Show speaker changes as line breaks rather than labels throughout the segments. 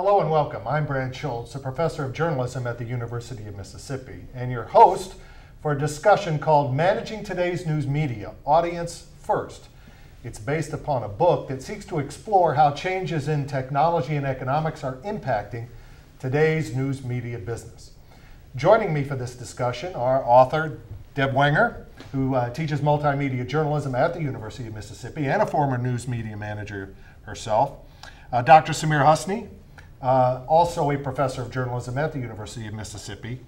Hello and welcome. I'm Brad Schultz, a professor of journalism at the University of Mississippi, and your host for a discussion called Managing Today's News Media, Audience First. It's based upon a book that seeks to explore how changes in technology and economics are impacting today's news media business. Joining me for this discussion are author Deb Wenger, who teaches multimedia journalism at the University of Mississippi and a former news media manager herself, Dr. Samir Husni, also a professor of journalism at the University of Mississippi,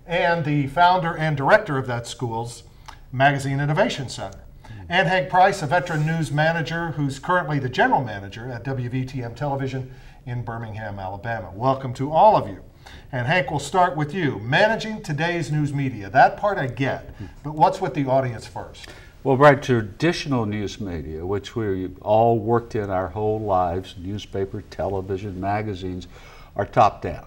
and the founder and director of that school's Magazine Innovation Center. And Hank Price, a veteran news manager who's currently the general manager at WVTM Television in Birmingham, Alabama. Welcome to all of you. And Hank, we'll start with you. Managing today's news media, that part I get, but what's with the audience first?
Well, Brad, traditional news media, which we all worked in our whole lives, newspaper, television, magazines, are top down.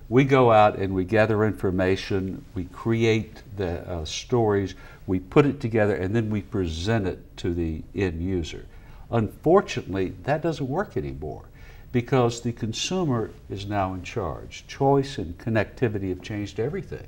We go out and we gather information, we create the stories, we put it together, and then we present it to the end user. Unfortunately, that doesn't work anymore because the consumer is now in charge. Choice and connectivity have changed everything.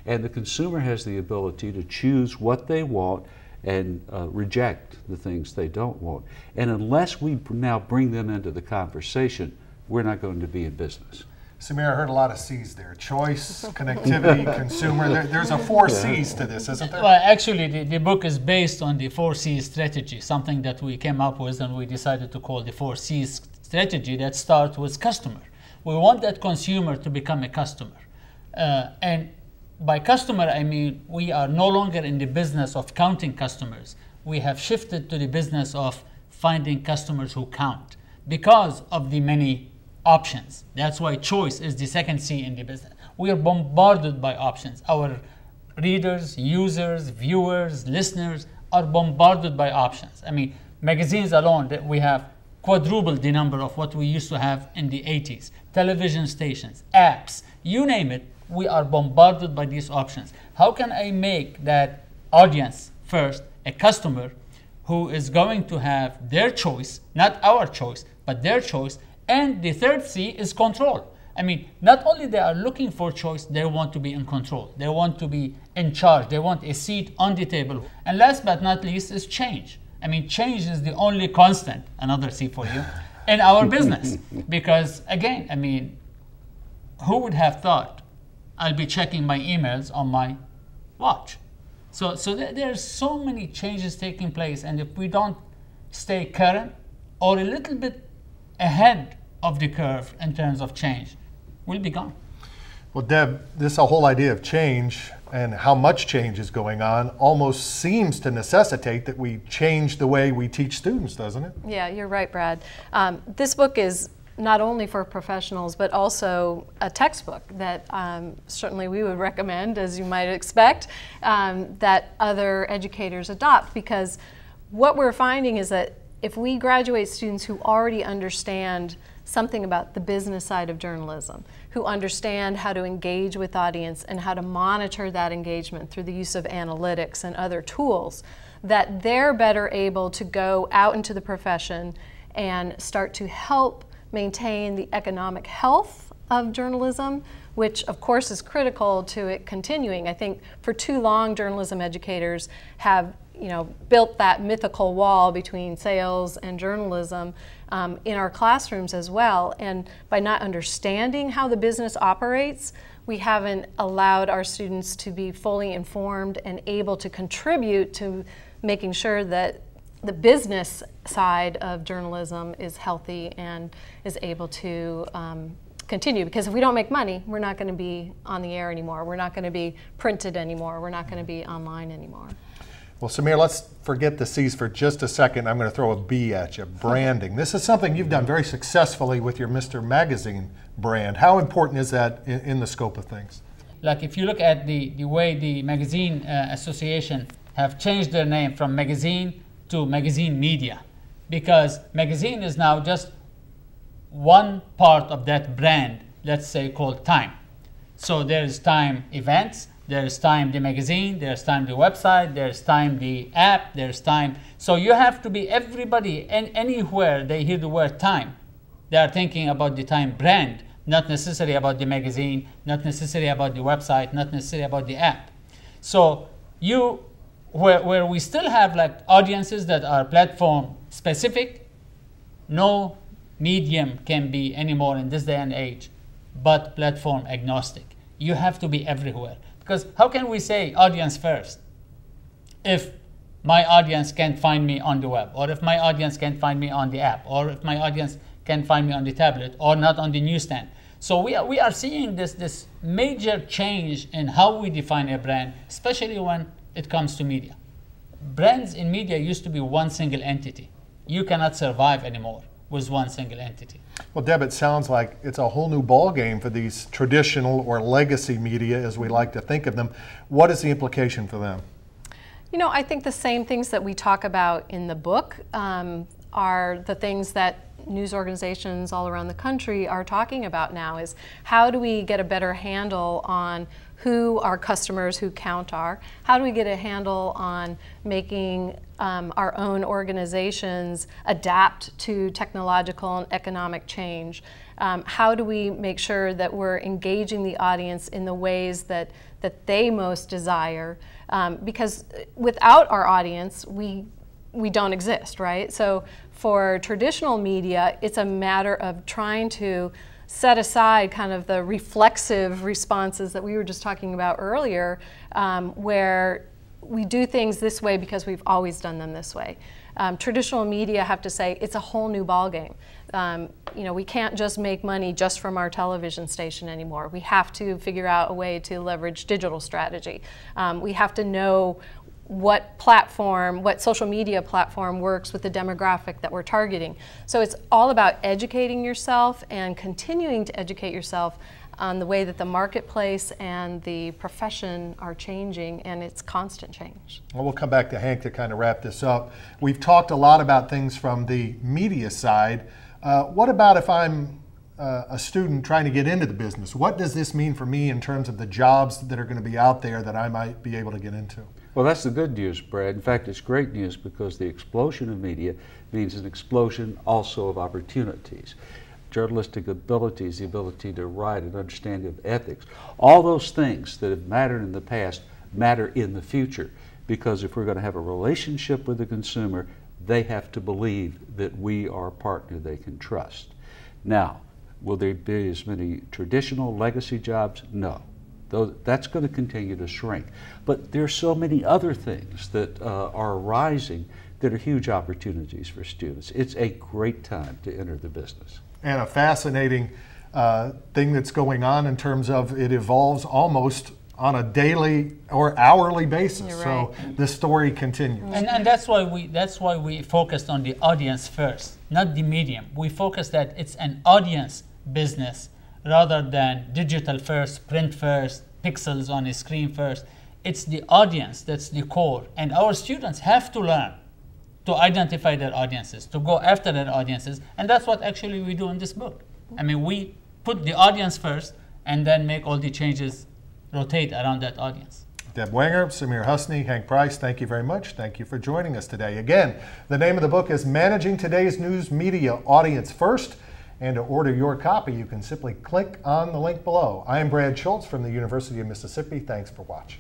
And the consumer has the ability to choose what they want and reject the things they don't want. And unless we now bring them into the conversation, we're not going to be in business.
Samir, I heard a lot of C's there. Choice, connectivity, consumer. There's a 4 C's to this, isn't there?
Well, actually, the book is based on the 4 C's strategy, something that we came up with and we decided to call the 4 C's strategy that starts with customer. We want that consumer to become a customer. And by customer, I mean we are no longer in the business of counting customers. We have shifted to the business of finding customers who count because of the many options. That's why choice is the second C in the business. We are bombarded by options. Our readers, users, viewers, listeners are bombarded by options. I mean, magazines alone, that we have quadrupled the number of what we used to have in the 80s. Television stations, apps, you name it, we are bombarded by these options. How can I make that audience first a customer who is going to have their choice, not our choice, but their choice? And the third C is control. I mean, not only they are looking for choice, they want to be in control. They want to be in charge. They want a seat on the table. And last but not least is change. I mean, change is the only constant, another C for you, in our business. Because again, I mean, who would have thought I'll be checking my emails on my watch? So there's so many changes taking place, and if we don't stay current or a little bit ahead of the curve in terms of change, we'll be gone.
Well, Deb, this whole idea of change and how much change is going on almost seems to necessitate that we change the way we teach students, doesn't it?
Yeah, you're right, Brad. This book is not only for professionals, but also a textbook that certainly we would recommend, as you might expect, that other educators adopt, because what we're finding is that if we graduate students who already understand something about the business side of journalism, who understand how to engage with audience and how to monitor that engagement through the use of analytics and other tools, that they're better able to go out into the profession and start to help maintain the economic health of journalism, which of course is critical to it continuing. I think for too long journalism educators have built that mythical wall between sales and journalism in our classrooms as well. And by not understanding how the business operates, we haven't allowed our students to be fully informed and able to contribute to making sure that the business side of journalism is healthy and is able to continue. Because if we don't make money, we're not going to be on the air anymore. We're not going to be printed anymore. We're not going to be online anymore.
Well, Samir, let's forget the C's for just a second. I'm going to throw a B at you, branding. This is something you've done very successfully with your Mr. Magazine brand. How important is that in the scope of things?
Like if you look at the way the Magazine Association have changed their name from magazine to magazine media, because magazine is now just one part of that brand, let's say called Time. So there's Time events, there's Time the magazine, there's Time the website, there's Time the app, there's Time. So you have to be everybody, and anywhere they hear the word Time, they are thinking about the Time brand, not necessarily about the magazine, not necessarily about the website, not necessarily about the app. So where we still have like audiences that are platform specific, no medium can be anymore in this day and age, but platform agnostic. You have to be everywhere. Because how can we say audience first if my audience can't find me on the web, or if my audience can't find me on the app, or if my audience can't find me on the tablet, or not on the newsstand? So we are seeing this major change in how we define a brand, especially when it comes to media. Brands in media used to be one single entity. You cannot survive anymore with one single entity.
Well, Deb, it sounds like it's a whole new ballgame for these traditional or legacy media, as we like to think of them. What is the implication for them?
You know, I think the same things that we talk about in the book are the things that news organizations all around the country are talking about now, is how do we get a better handle on who our customers who count are? How do we get a handle on making our own organizations adapt to technological and economic change? How do we make sure that we're engaging the audience in the ways that they most desire? Because without our audience, we don't exist, right? So for traditional media, it's a matter of trying to set aside kind of the reflexive responses that we were just talking about earlier, where we do things this way because we've always done them this way. Traditional media have to say it's a whole new ballgame. You know, we can't just make money just from our television station anymore. We have to figure out a way to leverage digital strategy. We have to know what platform, what social media platform works with the demographic that we're targeting. So it's all about educating yourself and continuing to educate yourself on the way that the marketplace and the profession are changing, and it's constant change.
Well, we'll come back to Hank to kind of wrap this up. We've talked a lot about things from the media side. What about if I'm a student trying to get into the business? What does this mean for me in terms of the jobs that are going to be out there that I might be able to get into?
Well, that's the good news, Brad. In fact, it's great news because the explosion of media means an explosion also of opportunities. Journalistic abilities, the ability to write, an understanding of ethics, all those things that have mattered in the past matter in the future, because if we're going to have a relationship with the consumer, they have to believe that we are a partner they can trust. Now, will there be as many traditional legacy jobs? No. That's going to continue to shrink. But there are so many other things that are arising that are huge opportunities for students. It's a great time to enter the business.
And a fascinating thing that's going on in terms of it evolves almost on a daily or hourly basis.
You're right.
So the story continues.
And that's why we focused on the audience first, not the medium. We focused that it's an audience business rather than digital first, print first, pixels on a screen first. It's the audience that's the core. And our students have to learn to identify their audiences, to go after their audiences. And that's what actually we do in this book. I mean, we put the audience first and then make all the changes rotate around that audience.
Deb Wenger, Samir Husney, Hank Price, thank you very much. Thank you for joining us today. Again, the name of the book is Managing Today's News Media, Audience First. And to order your copy, you can simply click on the link below. I am Brad Schultz from the University of Mississippi. Thanks for watching.